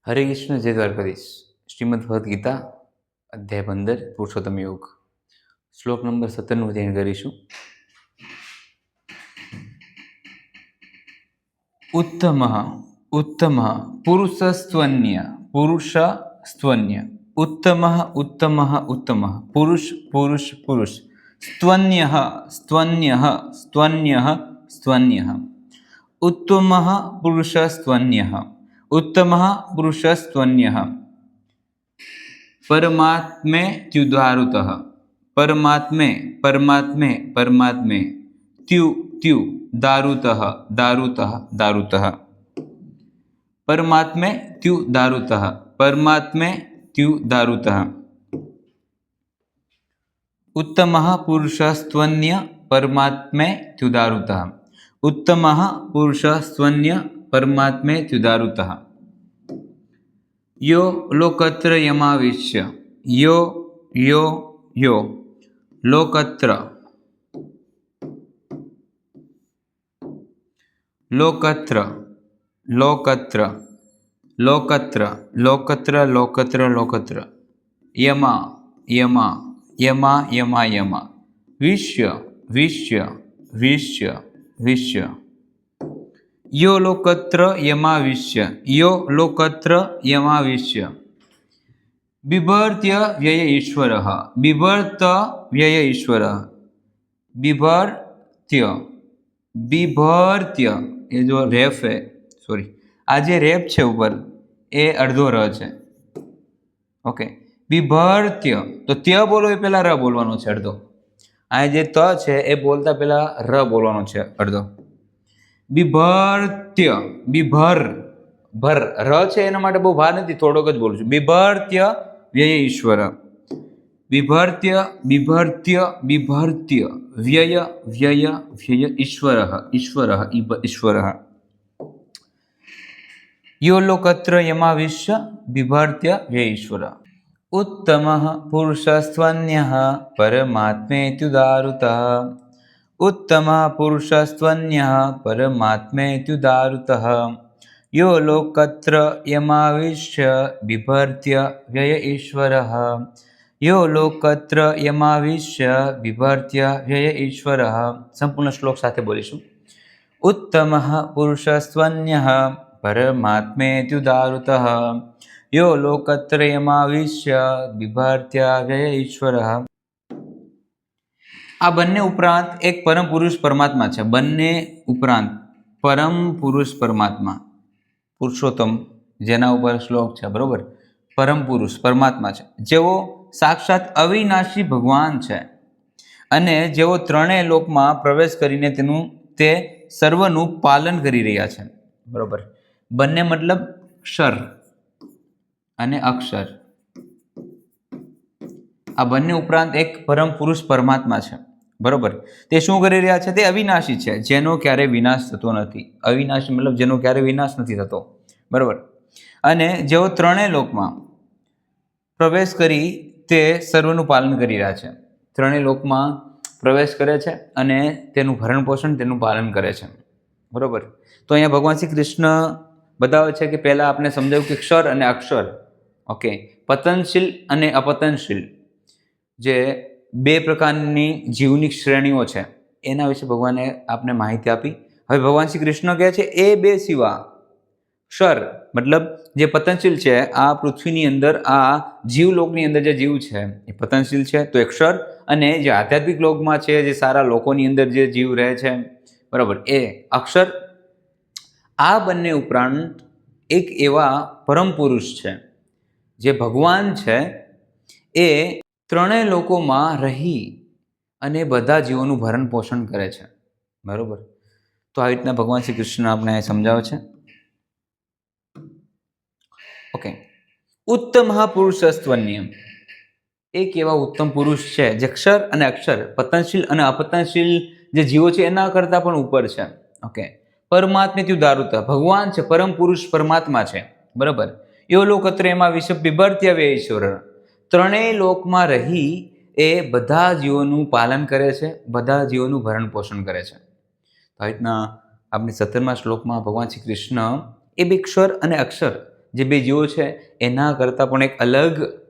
હરે કૃષ્ણ, જય દ્વારકાધીશ. શ્રીમદ ભગવદ્ ગીતા અધ્યાય 15 પુરુષોત્તમ યોગ શ્લોક નંબર 17 ધ્યાન કરીશું. ઉત્તમ ઉત્તમ પુરુષસ્ત્વન્ય ઉત્તમ ઉત્તમ ઉત્તમ પુરુષ પુરુષ પુરુષ સ્ત્વન્ય સ્ત્વન્ય સ્ત્વન્ય સ્ત્વન્ય ઉત્તમ પુરુષસ્ત્વન્ય उत्तम पुरुषस्त्वन्य परमात्मे त्युदारुत परमात्मे परमात्मे परमात्मे त्यु त्यु दारुत दारुत दारुत परमात्मे त्यु दारुत परमात्मे त्यु दारुत उत्तम पुरुषस्त्वन्य परमात्मे त्युदारुत उत्तम पुरुषस्त्वन्य परमात्मे त्युदारुतः यो लोकत्र यमाविश्य यो यो यो लोकत्र लोकत्र लोकत्र लोकत्र लोकत्र लोकत्र लोकत्र यमा यमा यमा यमा यमा विश्य विश्य विश्य विश्य यो लोकत्र यमाविश्य यो लोकत्र यमाविश्य बिभर्त्य व्यय ईश्वरः बिभर्त व्यय ईश्वरः बिभर्त्य बिभर्त्य ये जो रेफ है सॉरी आज रेप है ऊपर ए अर्धो र है ओके बिभर्त्य तो त्य बोलो ए पहला र बोलवानो छे अर्धो आ जे त छे ए बोलता पहला र बोलवानो छे अर्धो बिभर्त्य बिभर भर र छे एना माटे बहु भार नथी थोड़ोक ज बोलुं छुं बिभर्त्य व्यय ईश्वर बिभर्त्य बिभर्त्य बिभर्त्य व्यय व्यय व्यय ईश्वरः ईश्वरः ईश्वरः यो लोकत्र यमाविश्य बिभर्त्य व्यय ईश्वर उत्तमः पुरुषस्त्वन्यः परमात्मेत्युदारुतः उत्तम पुरुषस्त्वन्यः परमात्मेत्युदारुतः यो लोकत्र यमाविश्य बिभर्त्य व्यय ईश्वरः यो लोकत्र यमाविश्य बिभर्त्य व्यय ईश्वरः संपूर्ण श्लोक साथे बोलीशुं. उत्तमः पुरुषस्त्वन्यः परमात्मेत्युदारुतः यो लोकत्र यमाविश्य बिभर्त्य व्यय ईश्वरः. आ बन्ने उपरांत एक परम पुरुष परमात्मा है. बन्ने उपरांत परम पुरुष परमात्मा पुरुषोत्तम जेना उपर श्लोक है बराबर परम पुरुष परमात्मा है जेवो साक्षात अविनाशी भगवान है अने जेवो त्रणेय लोक में प्रवेश करीने तेनुं ते सर्वनुं पालन करी रह्या छे बराबर. बन्ने मतलब क्षर अने अक्षर. आ बन्ने उपरांत एक परम पुरुष परमात्मा है बराबर. ते शुं करी रह्या छे? ते अविनाशी छे जेनो क्यारे विनाश थतो नथी. अविनाशी मतलब जेनो क्यारे विनाश नथी थतो बराबर. अने जेओ त्रणेय लोकमां प्रवेश करी ते सर्वनुं पालन करी रह्या छे. त्रणेय लोकमां प्रवेश करे छे अने तेनुं भरण पोषण तेनुं पालन करे छे बराबर. तो अहींया भगवान श्री कृष्ण बतावे छे कि पहेला आपने समजाव्युं कि क्षर अने अक्षर ओके पतनशील अने अपतनशील जे बे प्रकारनी जीवनी श्रेणीओ छे एना विषे भगवाने आपने माहिती आपी. हवे भगवान श्री कृष्ण कहे छे ए बे सिवा क्षर मतलब जे पतनशील छे आ पृथ्वीनी अंदर आ जीवलोकनी अंदर जे जीव छे ए पतनशील छे तो अक्षर अने जे आध्यात्मिक लोकमां छे जे सारा लोकोनी अंदर जे जीव रहे छे बराबर ए अक्षर. आ बंने उपरांत एक एवा परम पुरुष छे जे भगवान छे ए त्रणेय लोकोमां रही अने बधा जीवोनुं भरण पोषण करे छे बराबर. तो आ रीतना भगवान श्री कृष्ण आपणे समजावे छे ओके. उत्तम पुरुषस्त्वन्य एक एवा उत्तम पुरुष छे जे क्षर अने अक्षर पतनशील अने अपतनशील जे जीवो छे एना करता पण उपर छे ओके. परमात्मेत्युदारुतः भगवान छे परम पुरुष परमात्मा छे बराबर. यो लोकत्र यमाविश्य बिभर्त्य व्यय ईश्वर त्रणेय लोकमां रही ए बधा जीवोनुं पालन करे छे बधा जीवोनुं भरण पोषण करे छे. आ रीतना આપણે 17મા શ્લોકમાં ભગવાન શ્રી કૃષ્ણ એ બે ક્ષર અને અક્ષર જે બે જીવો છે એના કરતાં પણ એક અલગ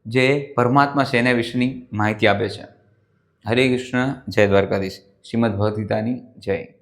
જે પરમાત્મા છે એના વિશેની માહિતી આપે છે. હરે કૃષ્ણ, જય દ્વારકાધીશ. શ્રીમદ ભગવદ્ ગીતાની જય.